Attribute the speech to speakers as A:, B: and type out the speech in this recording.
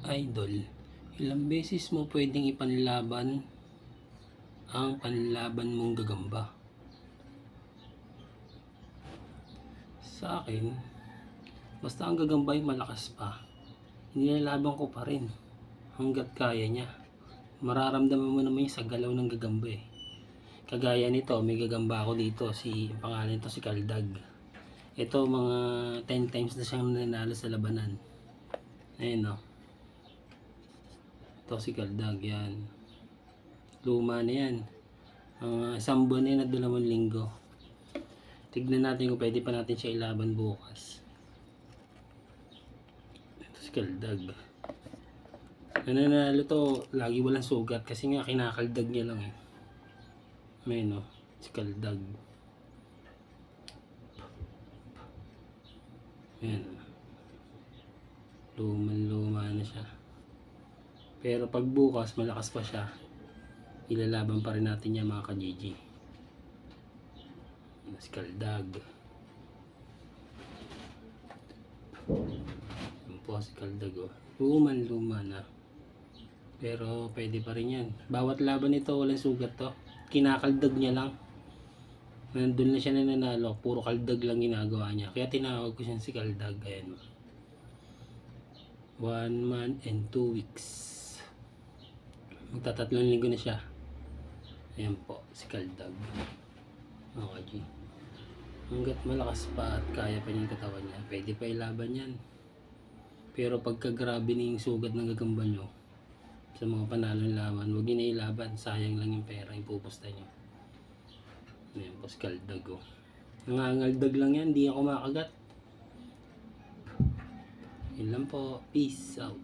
A: Idol, ilang beses mo pwedeng ipanlaban ang panlaban mong gagamba? Sa akin, basta ang gagamba ay malakas pa, nilalaban ko pa rin hanggat kaya niya. Mararamdaman mo naman yung sa galaw ng gagamba eh. Kagaya nito, may gagamba ako dito, ang pangalan nito si Kaldag. Ito mga 10 times na siyang nanalo sa labanan. Ayun o. Ito si Kaldag, yan. Luma na yan. Isang buwan na yan at 2 linggo. Tignan natin kung pwede pa natin siya ilaban bukas. Ito si Kaldag. Nananalo to, lagi walang sugat kasi nga kinakaldag niya lang eh. May no, si Kaldag. Ayan. Luma na siya. Pero pag bukas malakas pa siya, ilalaban pa rin natin yan mga ka-GG. Si Kaldag. Yan po si Kaldag oh. Luma na. Pero pwede pa rin yan. Bawat laban nito walang sugat to. Kinakaldag niya lang. Nandun na siya nananalo. Puro kaldag lang ginagawa niya. Kaya tinawag ko siya si Kaldag. Ayan. 1 month and 2 weeks. Magtatatlong linggo na siya. Ayan po, si Kaldag. Okay. Hanggat malakas pa at kaya pa niya yung katawan niya, pwede pa ilaban yan. Pero pagka grabe na yung sugat ng gagamba nyo, sa mga panalong laban, huwag nyo na ilaban. Sayang lang yung pera, yung pupusta nyo. Ayan po, si Kaldag oh. Nangangaldag lang yan, hindi ako makagat. Yun lang po. Peace out.